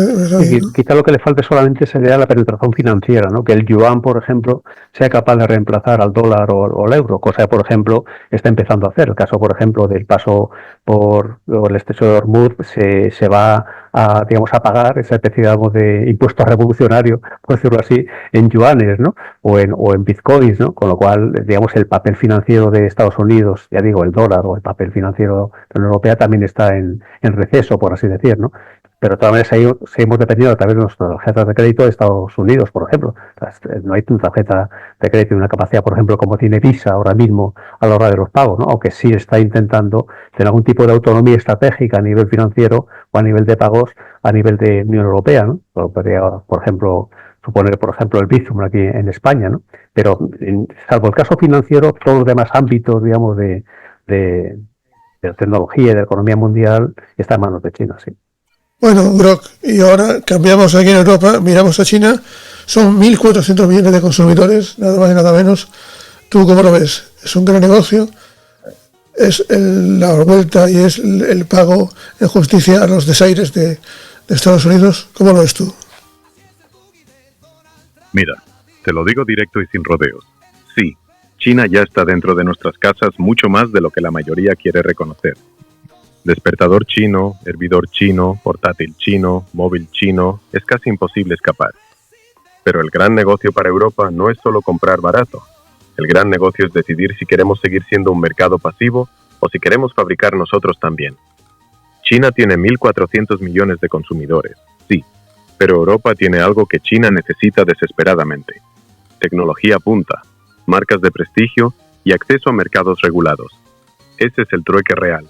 Speaker 3: Quizá lo que le falte solamente sería la penetración financiera, ¿no? Que el yuan, por ejemplo, sea capaz de reemplazar al dólar o al euro, cosa que, por ejemplo, está empezando a hacer. El caso, por ejemplo, del paso por el estrecho de Hormuz se va a, digamos, a pagar esa especie, digamos, de impuesto revolucionario, por decirlo así, en yuanes, ¿no? O en bitcoins, ¿no? Con lo cual, digamos, el papel financiero de Estados Unidos, ya digo, el dólar o el papel financiero de la Unión Europea también está en receso, por así decir, ¿no? Pero de todas maneras seguimos dependiendo a través de nuestras tarjetas de crédito de Estados Unidos, por ejemplo. No hay una tarjeta de crédito y una capacidad, por ejemplo, como tiene Visa ahora mismo a la hora de los pagos, ¿no? Aunque sí está intentando tener algún tipo de autonomía estratégica a nivel financiero o a nivel de pagos a nivel de Unión Europea, ¿no? Podría, por ejemplo, suponer, por ejemplo, el Bizum aquí en España, ¿no? Pero, salvo el caso financiero, todos los demás ámbitos, digamos, de la tecnología y de la economía mundial está en manos de China, sí.
Speaker 2: Bueno, Brock, y ahora cambiamos aquí en Europa, miramos a China, son 1.400 millones de consumidores, nada más y nada menos. ¿Tú cómo lo ves? ¿Es un gran negocio? es la vuelta y es el pago en justicia a los desaires de Estados Unidos. ¿Cómo lo ves tú?
Speaker 4: Mira, te lo digo directo y sin rodeos. Sí, China ya está dentro de nuestras casas mucho más de lo que la mayoría quiere reconocer. Despertador chino, hervidor chino, portátil chino, móvil chino, es casi imposible escapar. Pero el gran negocio para Europa no es solo comprar barato. El gran negocio es decidir si queremos seguir siendo un mercado pasivo o si queremos fabricar nosotros también. China tiene 1.400 millones de consumidores, sí, pero Europa tiene algo que China necesita desesperadamente. Tecnología punta, marcas de prestigio y acceso a mercados regulados. Ese es el trueque real.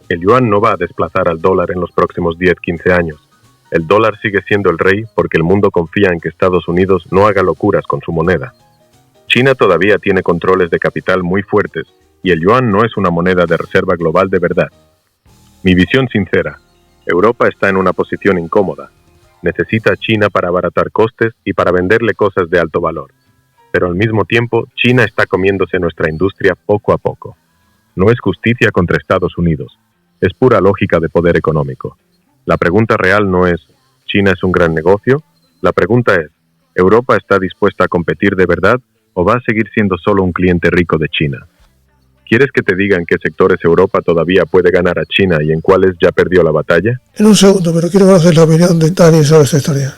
Speaker 4: El yuan no va a desplazar al dólar en los próximos 10-15 años. El dólar sigue siendo el rey porque el mundo confía en que Estados Unidos no haga locuras con su moneda. China todavía tiene controles de capital muy fuertes y el yuan no es una moneda de reserva global de verdad. Mi visión sincera, Europa está en una posición incómoda. Necesita a China para abaratar costes y para venderle cosas de alto valor. Pero al mismo tiempo, China está comiéndose nuestra industria poco a poco. No es justicia contra Estados Unidos, es pura lógica de poder económico. La pregunta real no es, ¿China es un gran negocio? La pregunta es, ¿Europa está dispuesta a competir de verdad o va a seguir siendo solo un cliente rico de China? ¿Quieres que te diga en qué sectores Europa todavía puede ganar a China y en cuáles ya perdió la batalla?
Speaker 2: En un segundo, pero quiero conocer la opinión de Dani sobre esta historia.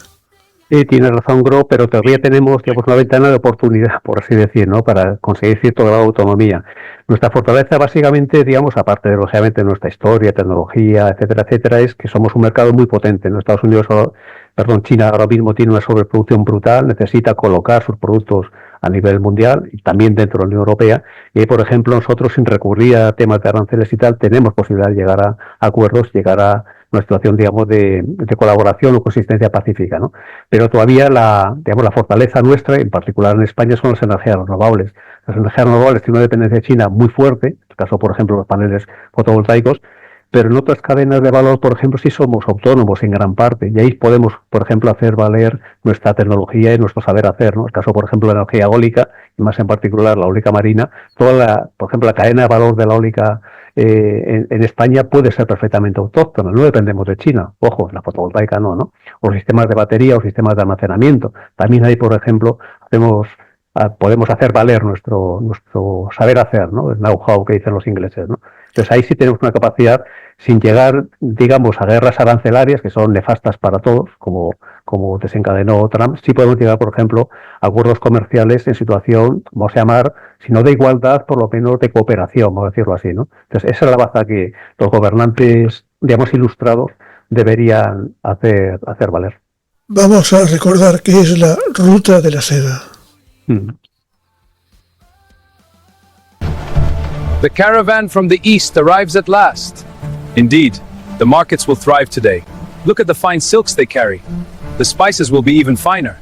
Speaker 3: Sí, tienes razón, Gro, pero todavía tenemos, digamos, una ventana de oportunidad, por así decir, ¿no? Para conseguir cierto grado de autonomía. Nuestra fortaleza, básicamente, digamos, aparte de, lógicamente, nuestra historia, tecnología, etcétera, etcétera, es que somos un mercado muy potente. En Estados Unidos, China ahora mismo tiene una sobreproducción brutal, necesita colocar sus productos a nivel mundial y también dentro de la Unión Europea. Y, por ejemplo, nosotros, sin recurrir a temas de aranceles y tal, tenemos posibilidad de llegar a acuerdos, llegar a una situación, digamos, de colaboración o consistencia pacífica, ¿no? Pero todavía la fortaleza nuestra, en particular en España, son las energías renovables. Las energías renovables tienen una dependencia de China muy fuerte, en el caso, por ejemplo, los paneles fotovoltaicos, pero en otras cadenas de valor, por ejemplo, sí somos autónomos en gran parte, y ahí podemos, por ejemplo, hacer valer nuestra tecnología y nuestro saber hacer, ¿no? En el caso, por ejemplo, de la energía eólica, y más en particular la eólica marina, por ejemplo, la cadena de valor de la eólica en España puede ser perfectamente autóctona, no dependemos de China, ojo, la fotovoltaica no, o sistemas de batería o sistemas de almacenamiento. También ahí, por ejemplo, podemos hacer valer nuestro saber hacer, ¿no? El know-how que dicen los ingleses, ¿no? Entonces ahí sí tenemos una capacidad, sin llegar, digamos, a guerras arancelarias que son nefastas para todos, como desencadenó Trump. Sí podemos llegar, por ejemplo, a acuerdos comerciales en situación, vamos a llamar, si no de igualdad, por lo menos de cooperación, vamos a decirlo así, ¿no? Entonces esa es la baza que los gobernantes, digamos, ilustrados deberían hacer valer.
Speaker 2: Vamos a recordar qué es la ruta de la seda.
Speaker 8: The caravan from the east arrives at last. Indeed, the markets will thrive today. Look at the fine silks they carry. The spices will be even finer.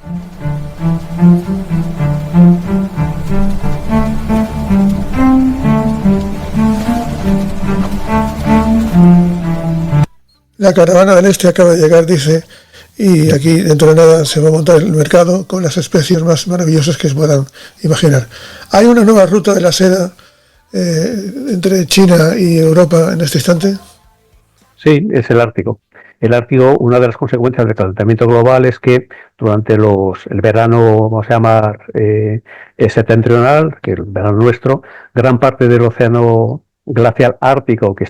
Speaker 2: La caravana del este acaba de llegar, dice, y aquí dentro de nada se va a montar el mercado con las especies más maravillosas que se puedan imaginar. ¿Hay una nueva ruta de la seda entre China y Europa en este instante?
Speaker 3: Sí, es el Ártico. El Ártico, una de las consecuencias del calentamiento global es que durante el verano, vamos a llamar septentrional, que es el verano nuestro, gran parte del océano glacial ártico que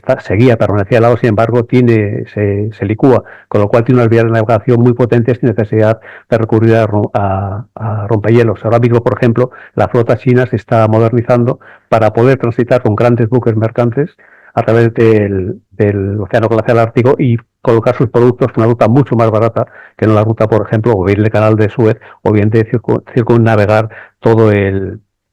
Speaker 3: permanecía helado, sin embargo, se licúa, con lo cual tiene unas vías de navegación muy potentes sin necesidad de recurrir a rompehielos. Ahora mismo, por ejemplo, la flota china se está modernizando para poder transitar con grandes buques mercantes a través del océano glacial ártico y colocar sus productos en una ruta mucho más barata que en la ruta, por ejemplo, o bien del canal de Suez o bien de circunnavegar todo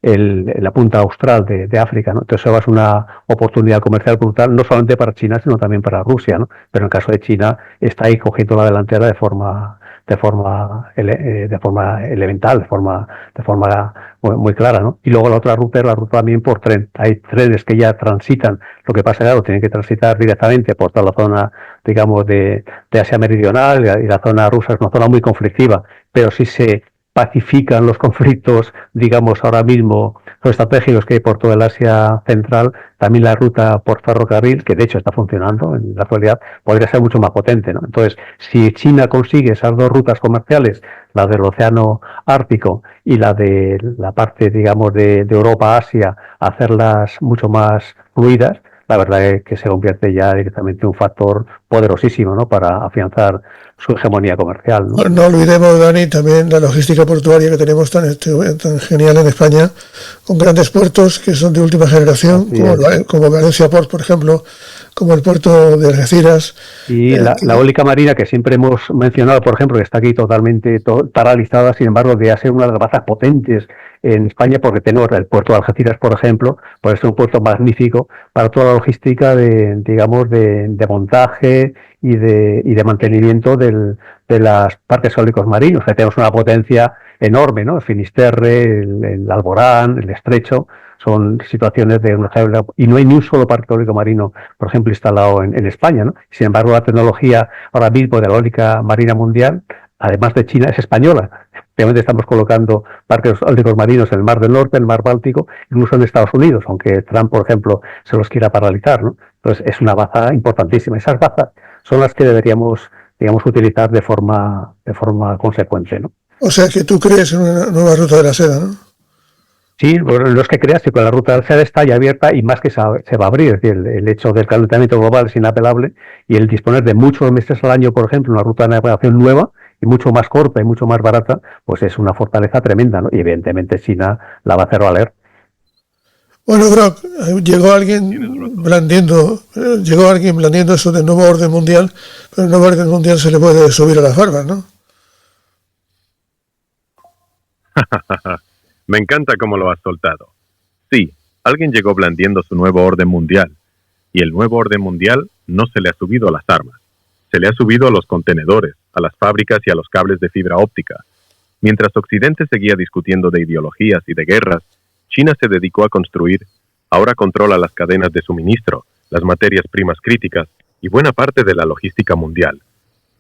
Speaker 3: la punta austral de África, ¿no? Entonces eso es una oportunidad comercial brutal, no solamente para China, sino también para Rusia, ¿no? Pero en el caso de China está ahí cogiendo la delantera de forma elemental, de forma muy clara, ¿no? Y luego la otra ruta es la ruta también por tren. Hay trenes que ya transitan, lo que pasa, claro, tienen que transitar directamente por toda la zona, digamos, de Asia Meridional, y la zona rusa es una zona muy conflictiva, pero sí se pacifican los conflictos, digamos, ahora mismo, los estratégicos que hay por toda el Asia Central, también la ruta por ferrocarril, que de hecho está funcionando en la actualidad, podría ser mucho más potente, ¿no? Entonces, si China consigue esas dos rutas comerciales, la del Océano Ártico y la de la parte, digamos, de Europa a Asia, hacerlas mucho más fluidas, la verdad es que se convierte ya directamente en un factor poderosísimo, ¿no?, para afianzar su hegemonía comercial, ¿no?
Speaker 2: No olvidemos, Dani, también la logística portuaria que tenemos tan genial en España, con grandes puertos que son de última generación, como Valencia Port, por ejemplo, como el puerto de Algeciras.
Speaker 3: Y la eólica marina, que siempre hemos mencionado, por ejemplo, que está aquí totalmente paralizada, sin embargo, de ser una de las bazas potentes en España, porque tenemos el puerto de Algeciras, por ejemplo, puede ser un puerto magnífico para toda la logística de montaje y de mantenimiento de los parques eólicos marinos. Que tenemos una potencia enorme, ¿no? El Finisterre, el Alborán, el Estrecho, son situaciones de una... Y no hay ni un solo parque eólico marino, por ejemplo, instalado en España, ¿no? Sin embargo, la tecnología ahora mismo de la eólica marina mundial, además de China, es española. Obviamente estamos colocando parques eólicos marinos en el Mar del Norte, en el Mar Báltico, incluso en Estados Unidos, aunque Trump, por ejemplo, se los quiera paralizar, ¿no? Entonces es una baza importantísima. Esas bazas son las que deberíamos, digamos, utilizar de forma consecuente, ¿no?
Speaker 2: O sea que tú crees en una nueva ruta de la seda, ¿no?
Speaker 3: Sí, bueno, no es que creas que la ruta de la seda está ya abierta y más que se va a abrir. Es decir, el hecho del calentamiento global es inapelable y el disponer de muchos meses al año, por ejemplo, una ruta de navegación nueva y mucho más corta y mucho más barata, pues es una fortaleza tremenda, ¿no? Y evidentemente China la va a hacer valer.
Speaker 2: Bueno, Grok, llegó alguien blandiendo eso del nuevo orden mundial, pero el nuevo orden mundial se le puede subir a las barbas, ¿no?
Speaker 4: Me encanta cómo lo has soltado. Sí, alguien llegó blandiendo su nuevo orden mundial, y el nuevo orden mundial no se le ha subido a las armas. Se le ha subido a los contenedores, a las fábricas y a los cables de fibra óptica. Mientras Occidente seguía discutiendo de ideologías y de guerras, China se dedicó a construir, ahora controla las cadenas de suministro, las materias primas críticas y buena parte de la logística mundial.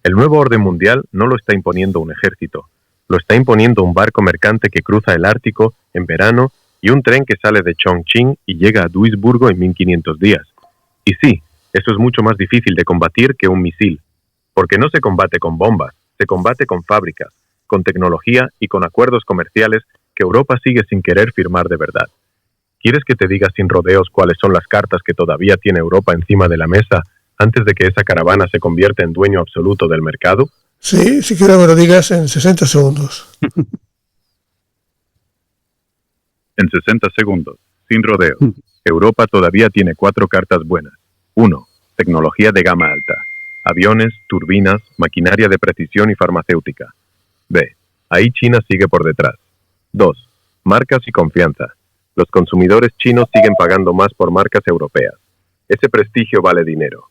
Speaker 4: El nuevo orden mundial no lo está imponiendo un ejército, lo está imponiendo un barco mercante que cruza el Ártico en verano y un tren que sale de Chongqing y llega a Duisburgo en 1500 días. Y sí, eso es mucho más difícil de combatir que un misil, porque no se combate con bombas, se combate con fábricas, con tecnología y con acuerdos comerciales que Europa sigue sin querer firmar de verdad. ¿Quieres que te diga sin rodeos cuáles son las cartas que todavía tiene Europa encima de la mesa antes de que esa caravana se convierta en dueño absoluto del mercado?
Speaker 2: Sí, si quiero me lo digas en 60 segundos.
Speaker 4: En 60 segundos, sin rodeos. Europa todavía tiene 4 cartas buenas. 1. Tecnología de gama alta. Aviones, turbinas, maquinaria de precisión y farmacéutica. B. Ahí China sigue por detrás. 2. Marcas y confianza. Los consumidores chinos siguen pagando más por marcas europeas. Ese prestigio vale dinero.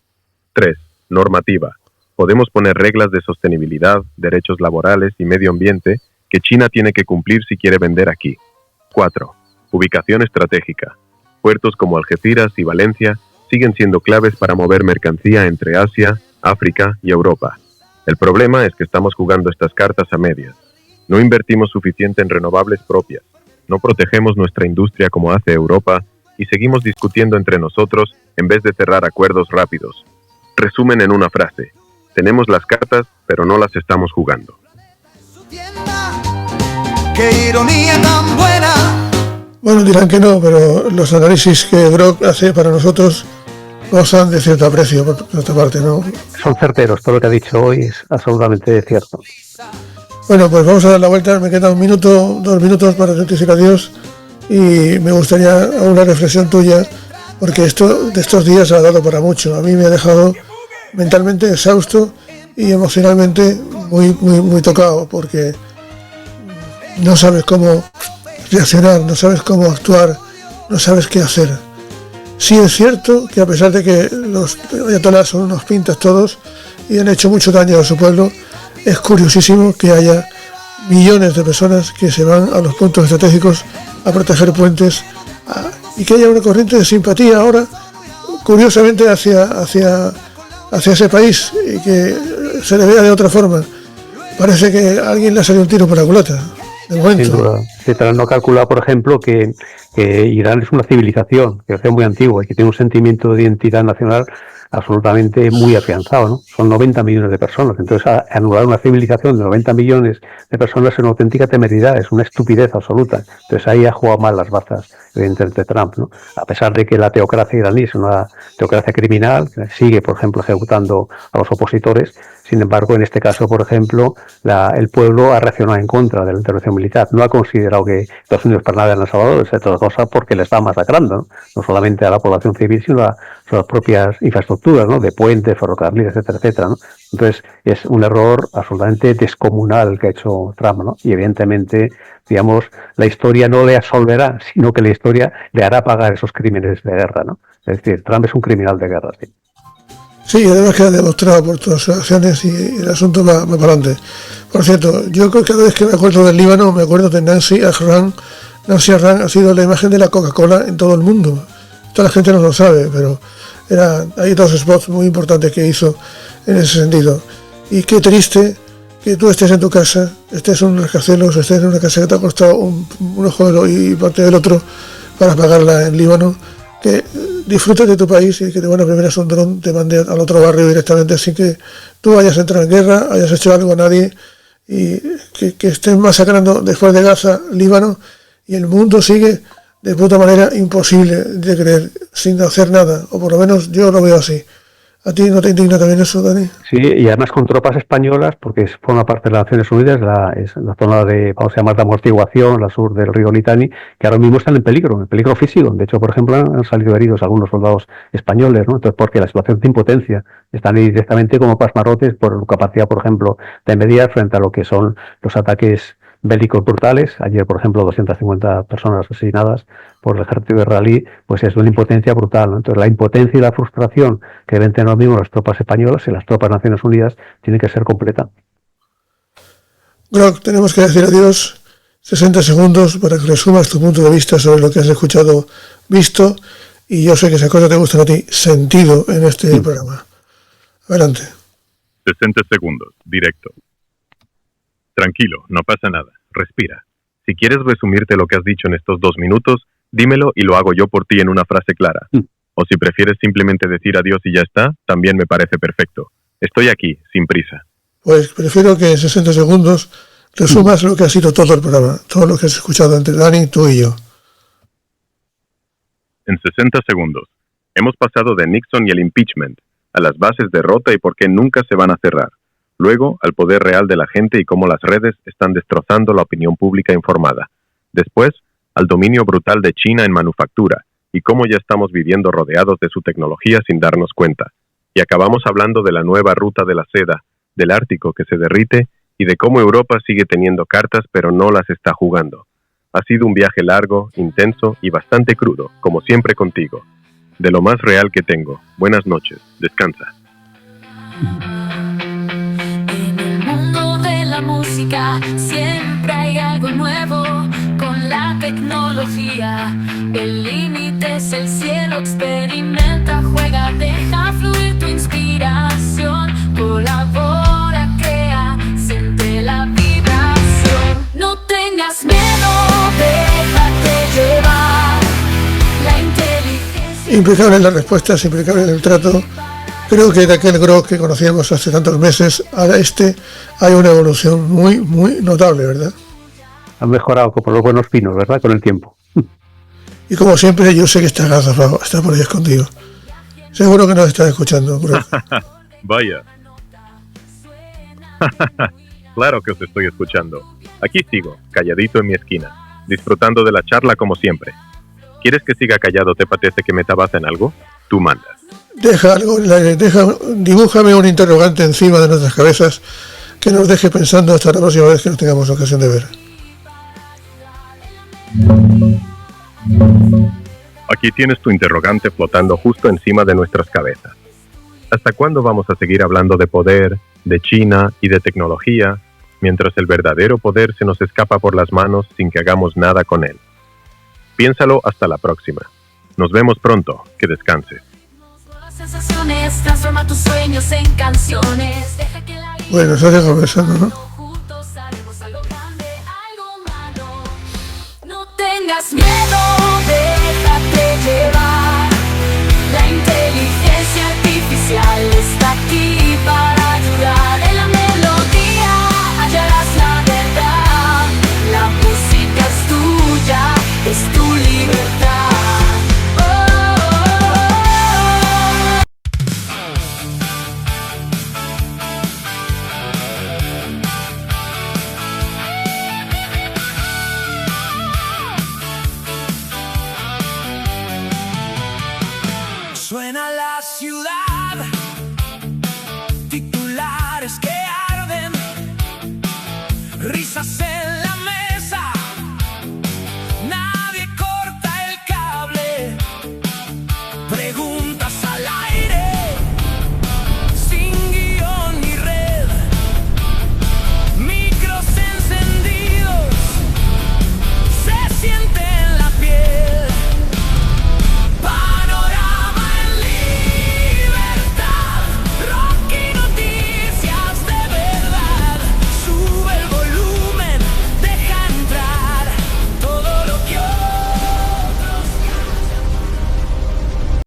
Speaker 4: 3. Normativa. Podemos poner reglas de sostenibilidad, derechos laborales y medio ambiente que China tiene que cumplir si quiere vender aquí. 4. Ubicación estratégica. Puertos como Algeciras y Valencia siguen siendo claves para mover mercancía entre Asia, África y Europa. El problema es que estamos jugando estas cartas a medias. No invertimos suficiente en renovables propias, no protegemos nuestra industria como hace Europa y seguimos discutiendo entre nosotros en vez de cerrar acuerdos rápidos. Resumen en una frase: tenemos las cartas, pero no las estamos jugando.
Speaker 1: ¡Qué ironía tan buena!
Speaker 2: Bueno, dirán que no, pero los análisis que Grok hace para nosotros gozan de cierto aprecio por nuestra parte, ¿no?
Speaker 3: Son certeros, todo lo que ha dicho hoy es absolutamente cierto.
Speaker 2: Bueno, pues vamos a dar la vuelta, me quedan 2 minutos para decir adiós y me gustaría una reflexión tuya, porque esto de estos días ha dado para mucho. A mí me ha dejado mentalmente exhausto y emocionalmente muy tocado, porque no sabes cómo reaccionar, no sabes cómo actuar, no sabes qué hacer. Sí es cierto que a pesar de que los ayatolás son unos pintas todos y han hecho mucho daño a su pueblo, es curiosísimo que haya millones de personas que se van a los puntos estratégicos a proteger puentes y que haya una corriente de simpatía ahora, curiosamente, hacia ese país y que se le vea de otra forma. Parece que a alguien le ha salido un tiro por la culata. De momento.
Speaker 3: Sin duda. Trump no calcula, por ejemplo, que Irán es una civilización que es muy antigua y que tiene un sentimiento de identidad nacional absolutamente muy afianzado, ¿no? Son 90 millones de personas. Entonces, anular una civilización de 90 millones de personas es una auténtica temeridad, es una estupidez absoluta. Entonces, ahí ha jugado mal las bazas, evidentemente, Trump, ¿no? A pesar de que la teocracia iraní es una teocracia criminal, que sigue, por ejemplo, ejecutando a los opositores. Sin embargo, en este caso, por ejemplo, el pueblo ha reaccionado en contra de la intervención militar. No ha considerado que Estados Unidos para nada en El Salvador, es otra cosa porque le está masacrando, ¿no? No solamente a la población civil, sino a sus propias infraestructuras, ¿no? De puentes, ferrocarriles, etcétera, etcétera, ¿no? Entonces, es un error absolutamente descomunal que ha hecho Trump, ¿no? Y evidentemente, digamos, la historia no le absolverá, sino que la historia le hará pagar esos crímenes de guerra, ¿no? Es decir, Trump es un criminal de guerra, sí.
Speaker 2: Sí, además queda demostrado por todas sus acciones y el asunto va para adelante. Por cierto, yo cada vez que me acuerdo del Líbano, me acuerdo de Nancy Arran. Nancy Arran ha sido la imagen de la Coca-Cola en todo el mundo. Toda la gente no lo sabe, pero hay dos spots muy importantes que hizo en ese sentido. Y qué triste que tú estés en tu casa, estés en un rascacielos, estés en una casa que te ha costado un ojo y parte del otro para pagarla en Líbano, que disfrutes de tu país y que de buena primera un dron te mande al otro barrio directamente sin que tú hayas entrado en guerra, hayas hecho algo a nadie, y que estén masacrando después de Gaza, Líbano, y el mundo sigue de puta manera imposible de creer, sin hacer nada, o por lo menos yo lo veo así. ¿A ti no te indigna también eso, Dani?
Speaker 3: Sí, y además con tropas españolas, porque forma parte de las Naciones Unidas, es la zona de, vamos a llamar, de amortiguación, la sur del río Litani, que ahora mismo están en peligro físico. De hecho, por ejemplo, han salido heridos algunos soldados españoles, ¿no? Entonces, porque la situación de impotencia, están ahí directamente como pasmarotes por su capacidad, por ejemplo, de mediar frente a lo que son los ataques bélicos brutales. Ayer, por ejemplo, 250 personas asesinadas por el ejército israelí, pues es una impotencia brutal, ¿no? Entonces, la impotencia y la frustración que deben tener ahora mismo las tropas españolas y las tropas de Naciones Unidas tiene que ser completa.
Speaker 2: Grog, tenemos que decir adiós. 60 segundos para que resumas tu punto de vista sobre lo que has escuchado, visto, y yo sé que esas cosas te gustan a ti, sentido en este programa. Adelante.
Speaker 4: 60 segundos, directo. Tranquilo, no pasa nada, respira. Si quieres resumirte lo que has dicho en estos 2 minutos, dímelo y lo hago yo por ti en una frase clara. O si prefieres simplemente decir adiós y ya está, también me parece perfecto. Estoy aquí, sin prisa.
Speaker 2: Pues prefiero que en 60 segundos resumas lo que ha sido todo el programa, todo lo que has escuchado entre Dani, tú y yo.
Speaker 4: En 60 segundos, hemos pasado de Nixon y el impeachment, a las bases de Rota y por qué nunca se van a cerrar. Luego, al poder real de la gente y cómo las redes están destrozando la opinión pública informada. Después, al dominio brutal de China en manufactura y cómo ya estamos viviendo rodeados de su tecnología sin darnos cuenta. Y acabamos hablando de la nueva ruta de la seda, del Ártico que se derrite y de cómo Europa sigue teniendo cartas pero no las está jugando. Ha sido un viaje largo, intenso y bastante crudo, como siempre contigo. De lo más real que tengo. Buenas noches. Descansa.
Speaker 9: La música, siempre hay algo nuevo con la tecnología. El límite es el cielo, experimenta, juega, deja fluir tu inspiración. Colabora, crea, siente la vibración. No tengas miedo, déjate llevar. La inteligencia.
Speaker 2: Impecable en las respuestas, impecable en el trato. Creo que de aquel Grog que conocíamos hace tantos meses a hay una evolución muy, muy notable, ¿verdad?
Speaker 3: Han mejorado por los buenos pinos, ¿verdad? Con el tiempo.
Speaker 2: Y como siempre, yo sé que está agazapado, está por ahí escondido. Seguro que nos estás escuchando, Grog.
Speaker 4: Vaya. Claro que os estoy escuchando. Aquí sigo, calladito en mi esquina, disfrutando de la charla como siempre. ¿Quieres que siga callado? ¿Te apetece que meta baza en algo? Tú mandas.
Speaker 2: Deja algo en el aire, dibújame un interrogante encima de nuestras cabezas que nos deje pensando hasta la próxima vez que nos tengamos ocasión de ver.
Speaker 4: Aquí tienes tu interrogante flotando justo encima de nuestras cabezas. ¿Hasta cuándo vamos a seguir hablando de poder, de China y de tecnología, mientras el verdadero poder se nos escapa por las manos sin que hagamos nada con él? Piénsalo hasta la próxima. Nos vemos pronto. Que descanses.
Speaker 9: Sensaciones, transforma tus sueños en canciones. Deja que la
Speaker 2: bueno, se ha dejado pensando, ¿no?
Speaker 9: juntos haremos algo grande, algo más.
Speaker 1: hacer.